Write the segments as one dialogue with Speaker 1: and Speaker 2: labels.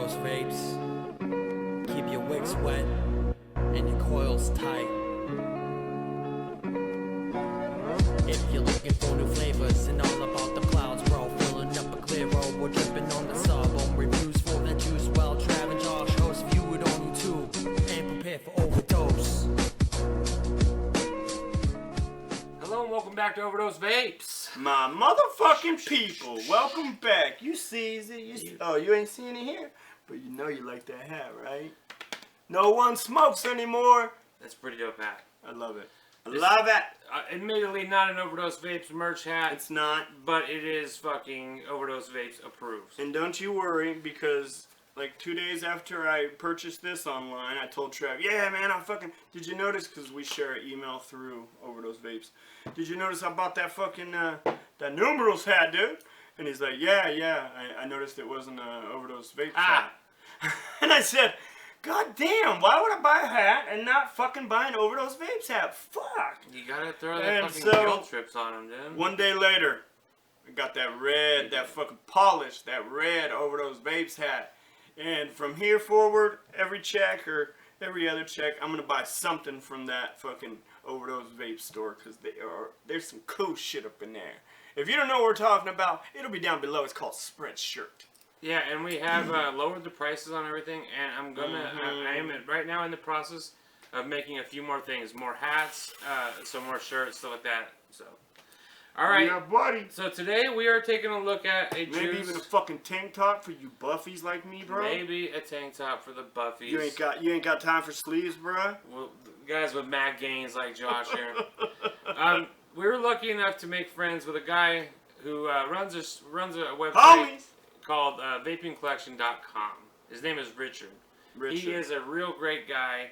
Speaker 1: overdose vapes. Keep your wicks wet and your coils tight. If you're looking for new flavors and all about the clouds, bro, filling up a clear road, we're dripping on the sub-ohm reviews for that juice while Trav and Josh host view it on YouTube and prepare for overdose.
Speaker 2: Hello and welcome back to Overdose Vapes.
Speaker 3: My motherfucking people, welcome back. You sees it. Oh, you ain't seeing it here? But you know you like that hat, right? No one smokes anymore.
Speaker 2: That's a pretty dope hat.
Speaker 3: I love it. Love it.
Speaker 2: Admittedly, not an Overdose Vapes merch hat.
Speaker 3: It's not.
Speaker 2: But it is fucking Overdose Vapes approved.
Speaker 3: And don't you worry, because like 2 days after I purchased this online, I told Trev, yeah, man, I fucking... Did you notice, because we share an email through Overdose Vapes, did you notice I bought that fucking, that numerals hat, dude? And he's like, yeah, I noticed it wasn't an Overdose Vapes hat. And I said, God damn, why would I buy a hat and not fucking buy an Overdose Vapes hat? Fuck!
Speaker 2: You gotta throw that
Speaker 3: And
Speaker 2: fucking
Speaker 3: so,
Speaker 2: guilt trips on him, dude.
Speaker 3: 1 day later, I got that red, that fucking polished, that red Overdose Vapes hat. And from here forward, every check or every other check, I'm gonna buy something from that fucking Overdose Vape store, because there's some cool shit up in there. If you don't know what we're talking about, it'll be down below. It's called Spreadshirt.
Speaker 2: Yeah, and we have lowered the prices on everything, and I'm gonna, I am right now in the process of making a few more things. More hats, some more shirts, stuff like that, so. Alright,
Speaker 3: Yeah, buddy.
Speaker 2: so today we are taking a look at a
Speaker 3: Maybe
Speaker 2: juice.
Speaker 3: even a fucking tank top for you buffies like me, bro.
Speaker 2: Maybe a tank top for the buffies.
Speaker 3: You ain't got time for sleeves, bro.
Speaker 2: Well, guys with mad gains like Josh here. We were lucky enough to make friends with a guy who runs a website
Speaker 3: Homies.
Speaker 2: called vapingcollection.com. His name is Richard. He is a real great guy.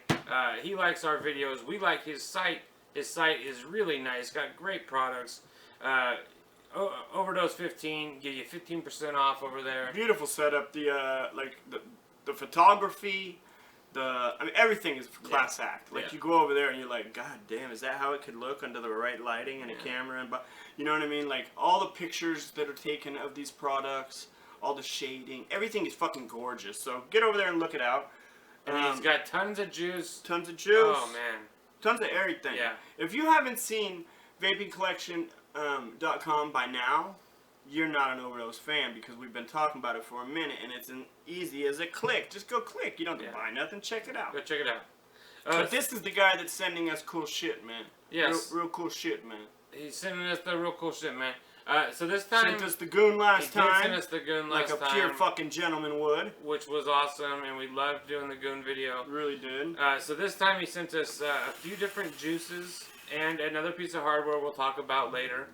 Speaker 2: He likes our videos. We like his site. His site is really nice. Got great products. Overdose 15, give you 15% off over there.
Speaker 3: Beautiful setup. The photography, I mean, everything is class act. Like, you go over there and you're like, God damn, is that how it could look under the right lighting and a camera? And you know what I mean? Like, all the pictures that are taken of these products, all the shading, everything is fucking gorgeous. So get over there and look it out.
Speaker 2: And he's got tons of juice.
Speaker 3: Tons of juice.
Speaker 2: Oh man.
Speaker 3: Tons of everything.
Speaker 2: Yeah.
Speaker 3: If you haven't seen vapingcollection.com by now, you're not an Overdose fan, because we've been talking about it for a minute, and it's as easy as a click. Just go click. You don't have to buy nothing. Check it out.
Speaker 2: Go check it out.
Speaker 3: But this is the guy that's sending us cool shit, man.
Speaker 2: Yes.
Speaker 3: Real cool shit, man.
Speaker 2: He's sending us the real cool shit, man. So this time...
Speaker 3: Sent us the goon last time.
Speaker 2: He sent us the goon last time.
Speaker 3: Like a pure fucking gentleman would.
Speaker 2: Which was awesome, and we loved doing the goon video.
Speaker 3: Really did.
Speaker 2: So this time he sent us a few different juices and another piece of hardware we'll talk about later.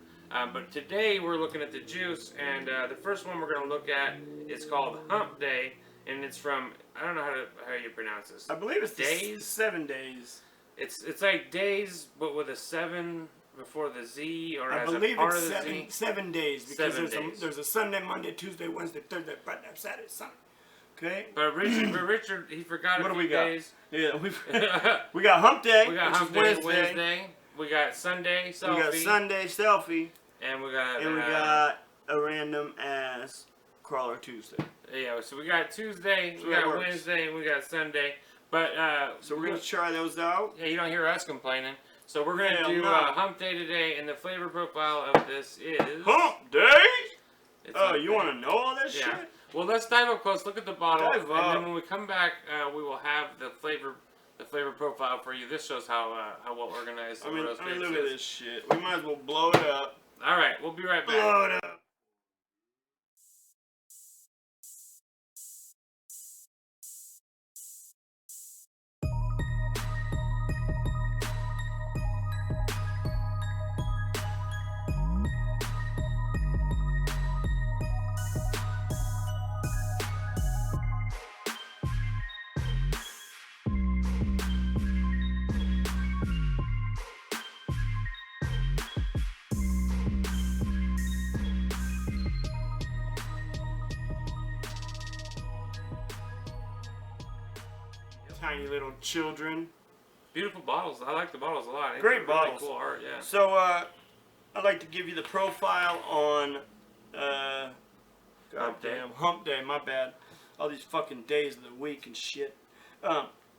Speaker 2: But today we're looking at the juice, and the first one we're going to look at is called Hump Day, and it's from, I don't know how you pronounce this.
Speaker 3: I believe it's
Speaker 2: Daze?
Speaker 3: 7 days.
Speaker 2: It's like Daze, but with a 7 before the Z, or
Speaker 3: I
Speaker 2: as
Speaker 3: believe
Speaker 2: a part
Speaker 3: it's
Speaker 2: of the Z.
Speaker 3: 7 days, because
Speaker 2: 7 days.
Speaker 3: there's a Sunday, Monday, Tuesday, Wednesday, Thursday, Friday, Saturday, Sunday. Okay?
Speaker 2: But Richard, he forgot
Speaker 3: What
Speaker 2: a
Speaker 3: do
Speaker 2: few
Speaker 3: we got?
Speaker 2: days.
Speaker 3: Yeah, we got Hump Day,
Speaker 2: We got
Speaker 3: which
Speaker 2: Hump
Speaker 3: is
Speaker 2: Day
Speaker 3: Wednesday.
Speaker 2: We got Sunday Selfie.
Speaker 3: We got Sunday Selfie.
Speaker 2: And we got
Speaker 3: a random ass Crawler Tuesday.
Speaker 2: Yeah, so we got Tuesday,
Speaker 3: So
Speaker 2: we
Speaker 3: that
Speaker 2: got
Speaker 3: works.
Speaker 2: Wednesday, and we got Sunday. But
Speaker 3: So we're gonna try those out.
Speaker 2: Yeah, you don't hear us complaining. So we're gonna do
Speaker 3: no.
Speaker 2: Hump Day today, and the flavor profile of this is
Speaker 3: Hump Day.
Speaker 2: It's
Speaker 3: Oh,
Speaker 2: Hump
Speaker 3: you
Speaker 2: Day.
Speaker 3: want to know all this
Speaker 2: Yeah.
Speaker 3: shit?
Speaker 2: Well, let's dive up close. Look at the bottle,
Speaker 3: Dive
Speaker 2: and
Speaker 3: up.
Speaker 2: then when we come back, we will have the flavor profile for you. This shows how well organized.
Speaker 3: I mean,
Speaker 2: Overdose Vapes
Speaker 3: look at
Speaker 2: is.
Speaker 3: this shit. We might as well blow it up.
Speaker 2: All right, we'll be right back.
Speaker 3: Blow it up. Tiny little children.
Speaker 2: Beautiful bottles. I like the bottles a lot. It's
Speaker 3: Great
Speaker 2: really
Speaker 3: bottles.
Speaker 2: Cool art, yeah.
Speaker 3: So, I'd like to give you the profile on,
Speaker 2: Hump Day.
Speaker 3: Hump Day, my bad. all these fucking days of the week and shit.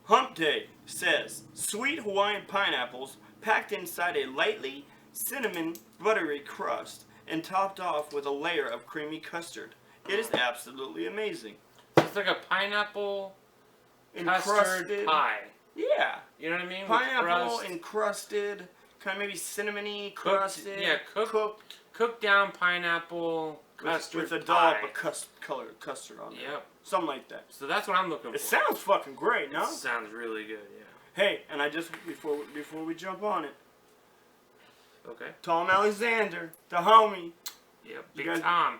Speaker 3: Hump Day says sweet Hawaiian pineapples packed inside a lightly cinnamon buttery crust and topped off with a layer of creamy custard. It is absolutely amazing.
Speaker 2: It's like a pineapple custard pie.
Speaker 3: Yeah.
Speaker 2: You know what I mean?
Speaker 3: Pineapple encrusted, kind of maybe cinnamony crusted.
Speaker 2: Yeah, cooked down pineapple custard
Speaker 3: with a
Speaker 2: pie.
Speaker 3: dollop of custard on it.
Speaker 2: Yep.
Speaker 3: Something like that.
Speaker 2: So that's what I'm looking for.
Speaker 3: It sounds fucking great, no?
Speaker 2: It sounds really good, yeah.
Speaker 3: Hey, and I just before we jump on it,
Speaker 2: Okay.
Speaker 3: Tom Alexander, the homie.
Speaker 2: Yep. Big Tom.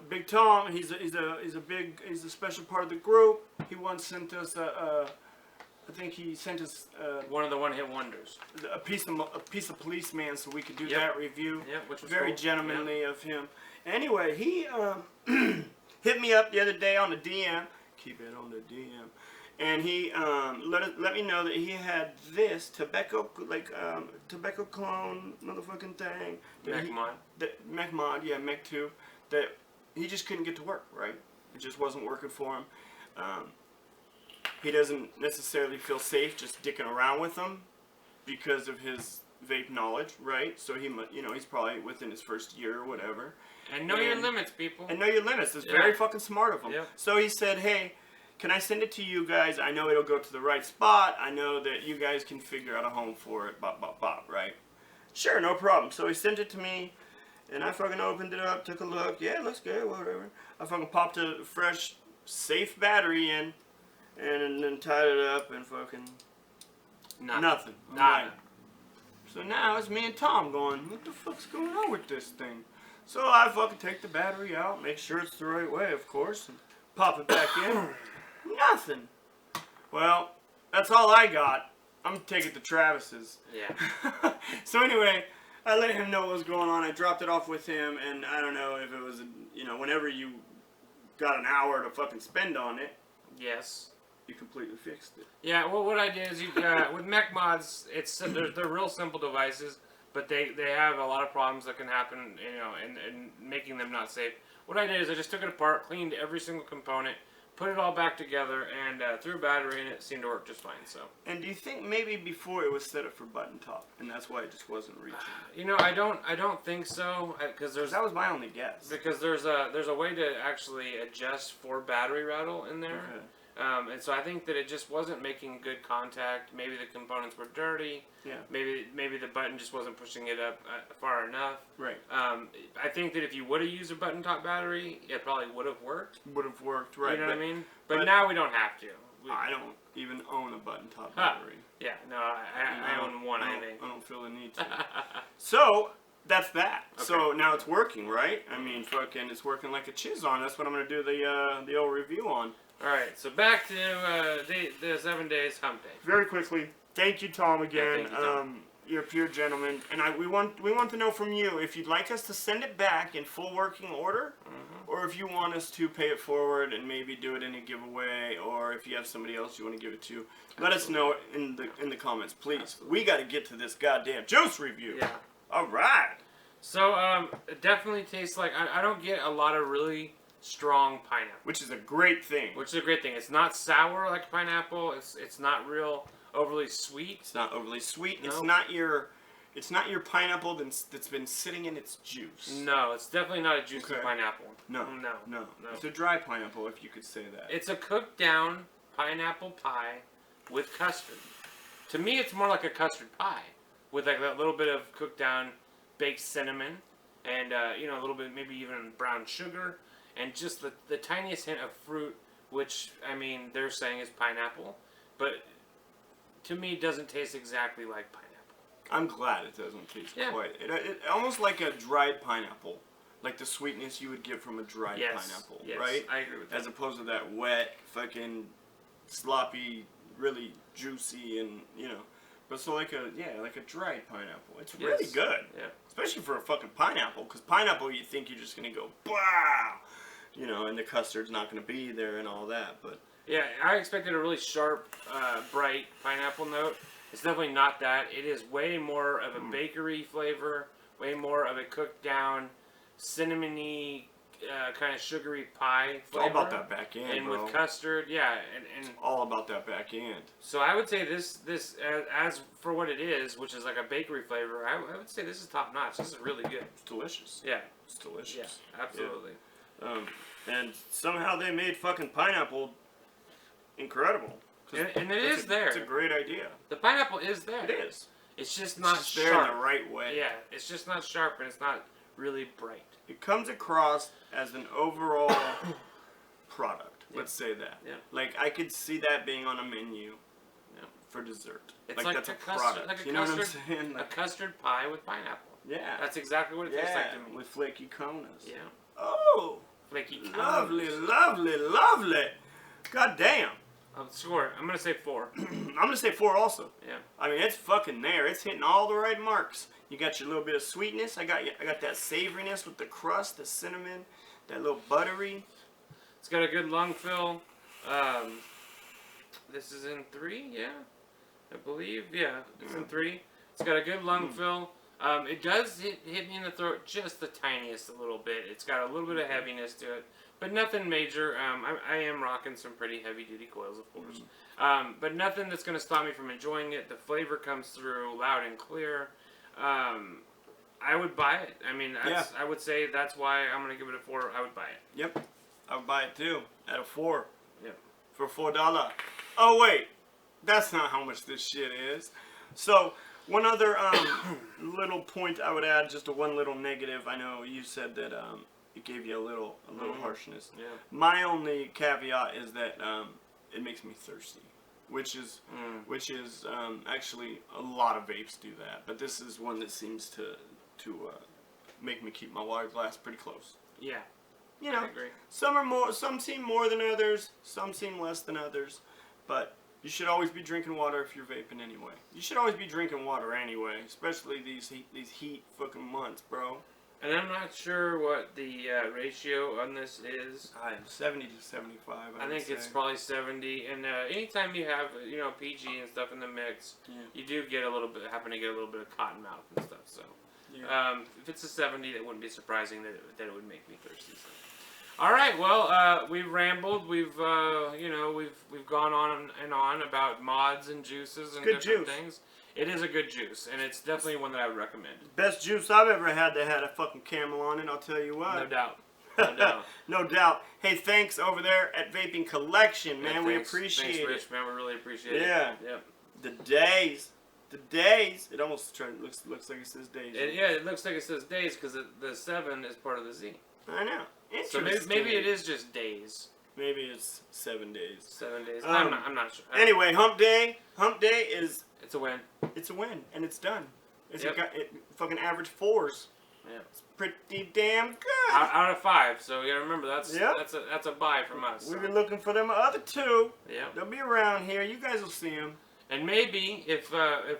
Speaker 3: Big Tom. He's a special part of the group. He once sent us I think he sent us
Speaker 2: one of the one-hit wonders.
Speaker 3: a piece of Policeman so we could do
Speaker 2: Yep.
Speaker 3: that review.
Speaker 2: Yep, which was
Speaker 3: very
Speaker 2: cool.
Speaker 3: gentlemanly of him. Anyway, he hit me up the other day on the DM. Keep it on the DM. And he let me know that he had this tobacco clone motherfucking thing. Mech mod, yeah, Mech 2. That he just couldn't get to work, right? It just wasn't working for him. He doesn't necessarily feel safe just dicking around with them because of his vape knowledge, right? So he's probably within his first year or whatever.
Speaker 2: And know your limits, people.
Speaker 3: And know your limits. It's very fucking smart of him.
Speaker 2: Yep.
Speaker 3: So he said, hey, can I send it to you guys? I know it'll go to the right spot. I know that you guys can figure out a home for it, right? Sure, no problem. So he sent it to me, and I fucking opened it up, took a look. Yeah, looks good, whatever. I fucking popped a fresh, safe battery in, and then tied it up, and fucking nothing.
Speaker 2: Nada.
Speaker 3: So now it's me and Tom going, what the fuck's going on with this thing? So I fucking take the battery out, make sure it's the right way, of course, and pop it back in. Nothing. Well, that's all I got. I'm gonna take it to Travis's.
Speaker 2: Yeah.
Speaker 3: So anyway, I let him know what was going on. I dropped it off with him, and I don't know if it was, whenever you got an hour to fucking spend on it.
Speaker 2: Yes.
Speaker 3: You completely fixed it.
Speaker 2: Yeah, well, what I did is with mech mods, they're real simple devices, but they have a lot of problems that can happen, and making them not safe. What I did is I just took it apart, cleaned every single component, put it all back together, and threw a battery in it. It seemed to work just fine. So. And
Speaker 3: do you think maybe before it was set up for button top, and that's why it just wasn't reaching?
Speaker 2: I don't think so, because
Speaker 3: that was my only guess.
Speaker 2: Because there's a way to actually adjust for battery rattle in there.
Speaker 3: Okay.
Speaker 2: And so I think that it just wasn't making good contact. Maybe the components were dirty.
Speaker 3: Yeah.
Speaker 2: Maybe the button just wasn't pushing it up far enough.
Speaker 3: Right.
Speaker 2: I think that if you would have used a button top battery, it probably would have worked.
Speaker 3: Would have worked, right?
Speaker 2: You know what I mean? But now we don't have to.
Speaker 3: I don't even own a button top battery.
Speaker 2: Yeah. No, I own one. I think.
Speaker 3: I don't feel the need to. So that's that.
Speaker 2: Okay.
Speaker 3: So now it's working, right? I mean, fucking, it's working like a chiz on. That's what I'm gonna do the old review on.
Speaker 2: Alright, so back to the 7 days hump day.
Speaker 3: Very quickly, thank you, Tom, again.
Speaker 2: Yeah, thank you, Tom.
Speaker 3: You're a pure gentleman, and we want to know from you if you'd like us to send it back in full working order, or if you want us to pay it forward and maybe do it in a giveaway, or if you have somebody else you want to give it to. Let us know in the comments, please. Absolutely. We got to get to this goddamn juice review.
Speaker 2: Yeah.
Speaker 3: All right.
Speaker 2: So it definitely tastes like I don't get a lot of really strong pineapple,
Speaker 3: which is a great thing.
Speaker 2: It's not sour like pineapple. It's not real overly sweet.
Speaker 3: It's not overly sweet.
Speaker 2: No.
Speaker 3: It's not your pineapple that's been sitting in its juice.
Speaker 2: No, it's definitely not a juicy pineapple.
Speaker 3: No. It's a dry pineapple, if you could say that.
Speaker 2: It's a cooked down pineapple pie with custard. To me, it's more like a custard pie with like that little bit of cooked down baked cinnamon and a little bit maybe even brown sugar. And just the tiniest hint of fruit, which, I mean, they're saying is pineapple. But to me, it doesn't taste exactly like pineapple.
Speaker 3: I'm glad it doesn't taste quite. It almost like a dried pineapple. Like the sweetness you would get from a dried pineapple, right?
Speaker 2: I agree with that.
Speaker 3: As opposed to that wet, fucking, sloppy, really juicy and, But so like a dried pineapple. It's really good.
Speaker 2: Yeah.
Speaker 3: Especially for a fucking pineapple. Because pineapple, you think you're just going to go, wow! And the custard's not going to be there and all that, but...
Speaker 2: Yeah, I expected a really sharp, bright pineapple note. It's definitely not that. It is way more of a bakery flavor, way more of a cooked down, cinnamony, kind of sugary pie
Speaker 3: It's all
Speaker 2: flavor.
Speaker 3: about that back end,
Speaker 2: And
Speaker 3: bro.
Speaker 2: with custard, yeah, and
Speaker 3: All about that back end.
Speaker 2: so I would say this as for what it is, which is like a bakery flavor, I would say this is top notch. This is really good.
Speaker 3: It's delicious.
Speaker 2: Yeah,
Speaker 3: It's delicious.
Speaker 2: yeah, absolutely.
Speaker 3: And somehow they made fucking pineapple incredible. 'Cause
Speaker 2: And it
Speaker 3: that's
Speaker 2: is there.
Speaker 3: It's a great idea.
Speaker 2: The pineapple is there.
Speaker 3: It is.
Speaker 2: It's just
Speaker 3: It's
Speaker 2: not
Speaker 3: just there
Speaker 2: sharp.
Speaker 3: in the right way.
Speaker 2: Yeah, it's just not sharp and it's not really bright.
Speaker 3: It comes across as an overall product. Let's say that.
Speaker 2: Yeah.
Speaker 3: Like I could see that being on a menu
Speaker 2: Yeah.
Speaker 3: for dessert.
Speaker 2: It's
Speaker 3: like
Speaker 2: like
Speaker 3: that's a
Speaker 2: custard,
Speaker 3: product.
Speaker 2: like a
Speaker 3: you know what I'm
Speaker 2: custard,
Speaker 3: saying?
Speaker 2: a
Speaker 3: Like,
Speaker 2: custard pie with pineapple.
Speaker 3: yeah.
Speaker 2: That's exactly what it tastes like to me.
Speaker 3: With flaky conas.
Speaker 2: Yeah,
Speaker 3: Oh,
Speaker 2: flaky.
Speaker 3: lovely, lovely, lovely. God damn.
Speaker 2: Score. I'm gonna say 4.
Speaker 3: I'm gonna say 4 also.
Speaker 2: Yeah.
Speaker 3: I mean, it's fucking there. It's hitting all the right marks. You got your little bit of sweetness. I got that savoriness with the crust, the cinnamon, that little buttery.
Speaker 2: It's got a good lung fill. This is in 3, yeah, I believe. Yeah, it's in 3. It's got a good lung fill. It does hit me in the throat just the tiniest a little bit. It's got a little bit of heaviness to it, but nothing major. I am rocking some pretty heavy duty coils, of course, but nothing that's going to stop me from enjoying it. The flavor comes through loud and clear. I would buy it. I mean, I would say that's why I'm going to give it a 4. I would buy it.
Speaker 3: Yep, I would buy it too at a 4.
Speaker 2: Yep.
Speaker 3: For $4. Oh wait, that's not how much this shit is. So one other little point I would add, just one little negative. I know you said that it gave you a little harshness.
Speaker 2: Yeah.
Speaker 3: My only caveat is that it makes me thirsty, which is actually a lot of vapes do that, but this is one that seems to make me keep my water glass pretty close.
Speaker 2: Yeah.
Speaker 3: You know,
Speaker 2: I agree.
Speaker 3: some seem more than others, some seem less than others, but you should always be drinking water if you're vaping anyway. You should always be drinking water anyway, especially these heat fucking months, bro.
Speaker 2: And I'm not sure what the ratio on this is.
Speaker 3: 70 to 75.
Speaker 2: I think it's probably 70. And anytime you have PG and stuff in the mix, you do get happen to get a little bit of cotton mouth and stuff. So if it's a 70, that wouldn't be surprising that it would make me thirsty. So. All right, well, we've rambled. We've gone on and on about mods and juices and
Speaker 3: Good
Speaker 2: different
Speaker 3: juice.
Speaker 2: things. It is a good juice, and it's definitely one that I would recommend.
Speaker 3: Best juice I've ever had that had a fucking camel on it, I'll tell you what.
Speaker 2: No doubt. No doubt.
Speaker 3: No doubt. Hey, thanks over there at Vaping Collection, man.
Speaker 2: Yeah,
Speaker 3: we
Speaker 2: thanks.
Speaker 3: appreciate
Speaker 2: Thanks, Rich,
Speaker 3: it.
Speaker 2: man. We really appreciate it.
Speaker 3: Yeah.
Speaker 2: Yep.
Speaker 3: The Daze. The Daze. It almost looks like it says Daze.
Speaker 2: It looks like it says Daze because the 7 is part of the Z.
Speaker 3: I know.
Speaker 2: So
Speaker 3: Interesting.
Speaker 2: maybe it is just Days.
Speaker 3: Maybe it's 7 days.
Speaker 2: 7 days.
Speaker 3: Um,
Speaker 2: I'm not sure.
Speaker 3: Anyway, Hump Day. Hump Day is
Speaker 2: It's a win.
Speaker 3: it's a win and it's done.
Speaker 2: Yep.
Speaker 3: It fucking average 4s.
Speaker 2: Yeah.
Speaker 3: It's pretty damn good.
Speaker 2: Out of 5. So you gotta remember that's
Speaker 3: Yep.
Speaker 2: that's a buy from us.
Speaker 3: We've
Speaker 2: So.
Speaker 3: been looking for them other 2.
Speaker 2: Yeah.
Speaker 3: They'll be around here. You guys will see them.
Speaker 2: And maybe if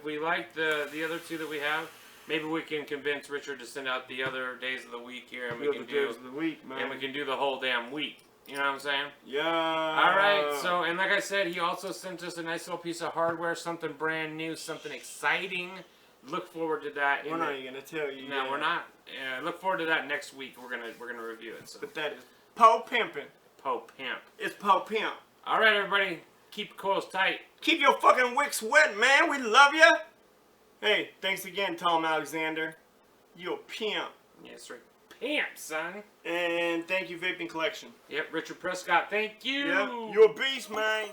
Speaker 2: we like the other 2 that we have, maybe we can convince Richard to send out the other days of the week here, and we can do
Speaker 3: days of the week, man.
Speaker 2: and we can do the whole damn week. You know what I'm saying?
Speaker 3: Yeah.
Speaker 2: All right. So, and like I said, he also sent us a nice little piece of hardware, something brand new, something exciting. Look forward to that.
Speaker 3: We're not even gonna tell you.
Speaker 2: No,
Speaker 3: yet.
Speaker 2: we're not. Look forward to that next week. We're gonna review it. So,
Speaker 3: But that is Poe Pimpin'.
Speaker 2: Pope Pimp.
Speaker 3: It's Poe Pimp.
Speaker 2: All right, everybody, keep coils tight.
Speaker 3: Keep your fucking wicks wet, man. We love you. Hey, thanks again, Tom Alexander. You a pimp.
Speaker 2: Yeah, straight pimp, son.
Speaker 3: And thank you, Vaping Collection.
Speaker 2: Yep, Richard Prescott. Thank you.
Speaker 3: Yep, you're a beast, man.